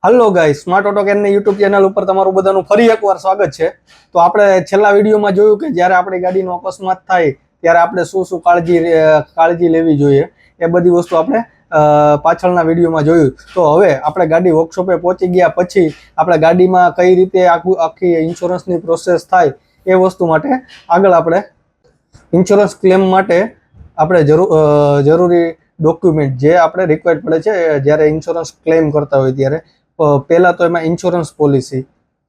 Hello guys, smart auto કેરની YouTube channel ઉપર તમારું બધાનું ફરી એકવાર સ્વાગત છે। તો આપણે છેલ્લા વિડીયોમાં જોયું કે જ્યારે આપણી ગાડીનો અકસ્માત થાય ત્યારે આપણે શું કાળજી લેવી જોઈએ એ બધી વસ્તુ આપણે પાછળના વિડીયોમાં જોયું। તો હવે આપણે ગાડી વર્કશોપે પહોંચી ગયા પછી આપણે ગાડીમાં કઈ રીતે આખી ઇન્સ્યોરન્સની પ્રોસેસ થાય એ વસ્તુ માટે આગળ આપણે ઇન્સ્યોરન્સ ક્લેમ માટે આપણે જરૂરી ડોક્યુમેન્ટ જે આપણે રિક્વાયર્ડ પડે છે જ્યારે ઇન્સ્યોરન્સ ક્લેમ કરતા હોય ત્યારે પહેલા તો એમાં ઇન્સ્યોરન્સ પોલિસી,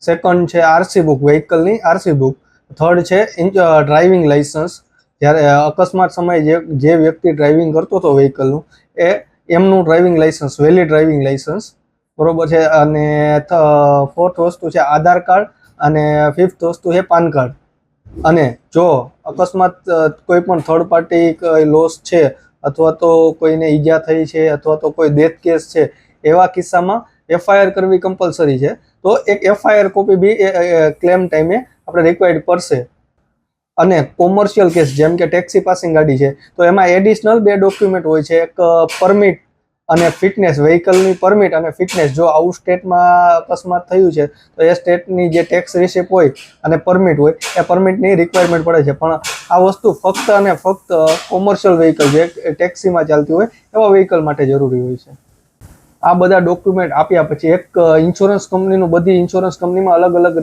સેકન્ડ છે આરસી બુક, વ્હીકલની આરસી બુક, થર્ડ છે ડ્રાઇવિંગ લાઇસન્સ, જ્યારે અકસ્માત સમયે જે વ્યક્તિ ડ્રાઇવિંગ કરતો હતો વ્હીકલનું એમનું driving licence, valid driving licence, બરોબર છે। અને ફોર્થ વસ્તુ છે આધાર કાર્ડ અને ફિફ્થ વસ્તુ છે પાન કાર્ડ। અને જો અકસ્માત કોઈ પણ થર્ડ પાર્ટી લોસ છે અથવા તો કોઈને ઈજા થઈ છે અથવા તો કોઈ ડેથ કેસ છે એવા કિસ્સામાં એફઆઈઆર કરવી કમ્પલસરી છે। તો એક એફઆઈઆર કોપી બી ક્લેમ ટાઈમે આપણે રિક્વાયર્ડ પડશે। અને કોમર્શિયલ કેસ જેમ કે ટેક્સી પાસિંગ ગાડી છે તો એમાં એડિશનલ બે ડોક્યુમેન્ટ હોય છે, એક પરમિટ અને ફિટનેસ, વ્હીકલની પરમિટ અને ફિટનેસ। જો આઉટ સ્ટેટમાં અકસ્માત થયું છે તો એ સ્ટેટની જે ટેક્સ રિસિપ્ટ હોય અને પરમિટ હોય એ પરમિટની રિક્વાયરમેન્ટ પડે છે, પણ આ વસ્તુ ફક્ત અને ફક્ત કોમર્શિયલ વ્હીકલ જે ટેક્સીમાં ચાલતી હોય એવા વ્હીકલ માટે જરૂરી હોય છે। આ બધા ડોક્યુમેન્ટ આપ્યા પછી એક ઇન્સ્યોરન્સ કંપનીનું, બધી ઇન્સ્યોરન્સ કંપનીમાં અલગ અલગ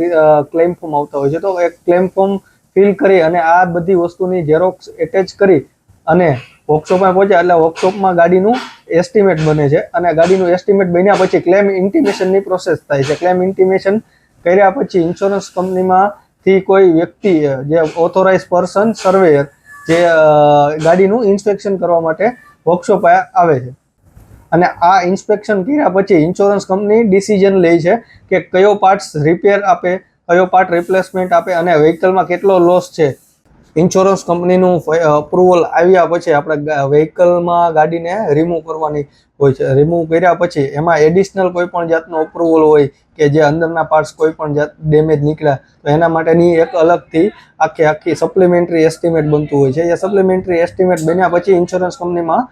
ક્લેમ ફોર્મ આવતા હોય છે, તો એક ક્લેમ ફોર્મ ફિલ કરી અને આ બધી વસ્તુની ઝેરોક્સ એટેચ કરી અને વર્કશોપમાં પહોંચ્યા એટલે વર્કશોપમાં ગાડીનું એસ્ટિમેટ બને છે અને ગાડીનું એસ્ટિમેટ બન્યા પછી ક્લેમ ઇન્ટિમેશનની પ્રોસેસ થાય છે। ક્લેમ ઇન્ટિમેશન કર્યા પછી ઇન્સ્યોરન્સ કંપનીમાંથી કોઈ વ્યક્તિ જે ઓથોરાઇઝ પર્સન સર્વેયર જે ગાડીનું ઇન્સ્પેક્શન કરવા માટે વર્કશોપ આવે છે અને આ ઇન્સ્પેક્શન કર્યા પછી ઇન્સ્યોરન્સ કંપની ડિસિઝન લે છે કે કયો પાર્ટ્સ રિપેર આપે, કયો પાર્ટ રિપ્લેસમેન્ટ આપે અને વ્હીકલમાં કેટલો લોસ છે। ઇન્સ્યોરન્સ કંપનીનું અપ્રુવલ આવ્યા પછી આપણે વ્હીકલમાં ગાડીને રિમૂવ કરવાની હોય છે। રિમૂવ કર્યા પછી એમાં એડિશનલ કોઈ પણ જાતનો અપ્રુવલ હોય કે જે અંદરના પાર્ટ્સ કોઈ પણ જાત ડેમેજ નીકળ્યા તો એના માટેની એક અલગથી આખી સપ્લિમેન્ટરી એસ્ટિમેટ બનતું હોય છે। એ સપ્લિમેન્ટરી એસ્ટિમેટ બન્યા પછી ઇન્સ્યોરન્સ કંપનીમાં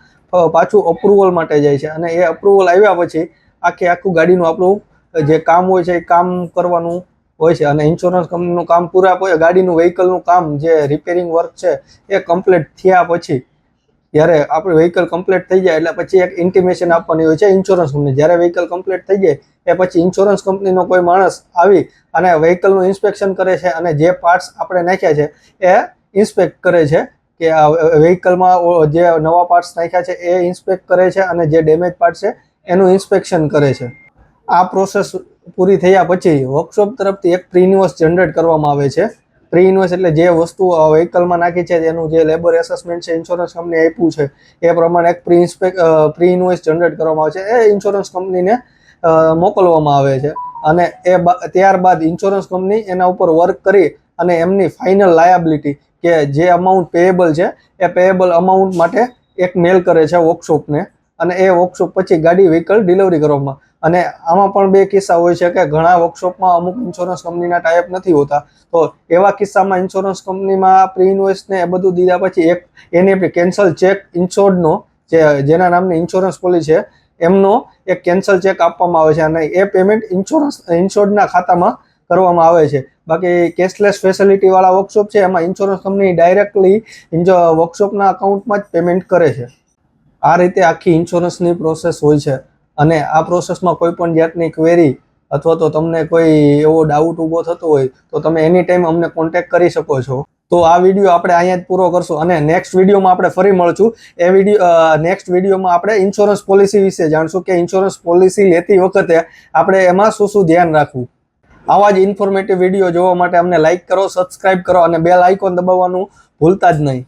પાછું અપ્રુવલ માટે જાય છે અને એ અપ્રુવલ આવ્યા પછી આખું ગાડીનું આપણું જે કામ હોય છે એ કામ કરવાનું હોય છે અને ઇન્સ્યોરન્સ કંપનીનું કામ ગાડીનું વ્હીકલનું કામ જે રિપેરિંગ વર્ક છે એ કમ્પ્લીટ થયા પછી જ્યારે આપણું વ્હીકલ કમ્પ્લીટ થઈ જાય એટલે પછી એક ઇન્ટિમેશન આપવાની હોય છે ઇન્સ્યોરન્સ કંપની। જ્યારે વ્હીકલ કમ્પ્લીટ થઈ જાય એ પછી ઇન્સ્યોરન્સ કંપનીનો કોઈ માણસ આવી અને વ્હીકલનું ઇન્સ્પેક્શન કરે છે અને જે પાર્ટ્સ આપણે નાખ્યા છે એ ઇન્સ્પેક્ટ કરે છે કે આ વ્હીકલમાં જે નવા પાર્ટ્સ નાખ્યા છે એ ઇન્સ્પેક્ટ કરે છે અને જે ડેમેજ પાર્ટ છે એનું ઇન્સ્પેક્શન કરે છે। આ પ્રોસેસ પૂરી થયા પછી વર્કશોપ તરફથી એક પ્રી ઇન્વોઇસ જનરેટ કરવામાં આવે છે। પ્રી ઇન્વોઇસ એટલે જે વસ્તુ વ્હીકલમાં નાખી છે એનું જે લેબર એસેસમેન્ટ છે ઇન્સ્યોરન્સ કંપની આપ્યું છે એ પ્રમાણે એક પ્રી ઇન્વોઇસ જનરેટ કરવામાં આવે છે, એ ઇન્સ્યોરન્સ કંપનીને મોકલવામાં આવે છે અને ત્યારબાદ ઇન્સ્યોરન્સ કંપની એના ઉપર વર્ક કરી અને એમની ફાઇનલ લાયાબિલિટી કે જે અમાઉન્ટ પેએબલ છે એ પેએબલ અમાઉન્ટ માટે એક મેલ કરે છે વર્કશોપને અને એ વર્કશોપ પછી ગાડી વ્હીકલ ડિલિવરી કરવામાં। અને આમાં પણ બે કિસ્સા હોય છે કે ઘણા વર્કશોપમાં અમુક ઇન્સ્યોરન્સ કંપનીના ટાઈપ નથી હોતા, તો એવા કિસ્સામાં ઇન્સ્યોરન્સ કંપનીમાં પ્રી ઇન્વોઇસને એ બધું દીધા પછી એક એની કેન્સલ ચેક ઇન્સ્યોર્ડનો જેના નામની ઇન્સ્યોરન્સ પોલિસી છે એમનો એક કેન્સલ ચેક આપવામાં આવે છે અને એ પેમેન્ટ ઇન્સ્યોર્ડના ખાતામાં કરવામાં આવે છે। બાકી કેશલેસ ફેસિલિટી વાળા વર્કશોપ છે એમાં ઇન્સ્યોરન્સ કંપની ડાયરેક્ટલી વર્કશોપના અકાઉન્ટમાં જ પેમેન્ટ કરે છે। આ રીતે આખી ઇન્સ્યોરન્સની પ્રોસેસ હોય છે અને આ પ્રોસેસમાં કોઈ પણ જાતની ક્વેરી અથવા તો તમને કોઈ એવો ડાઉટ ઊભો થતો હોય તો તમે એની ટાઈમ અમને કોન્ટેક્ટ કરી શકો છો। તો આ વિડીયો આપણે અહીંયા જ પૂરો કરશું અને નેક્સ્ટ વિડીયોમાં આપણે ફરી મળશું। નેક્સ્ટ વિડીયોમાં આપણે ઇન્સ્યોરન્સ પોલિસી વિશે જાણશું કે ઇન્સ્યોરન્સ પોલિસી લેતી વખતે આપણે એમાં શું ધ્યાન રાખવું। આવા જ ઇન્ફોર્મેટિવ વિડીયો જોવા માટે અમને લાઇક કરો, સબસ્ક્રાઇબ કરો અને બેલ આઇકોન દબાવવાનું ભૂલતા જ નહીં।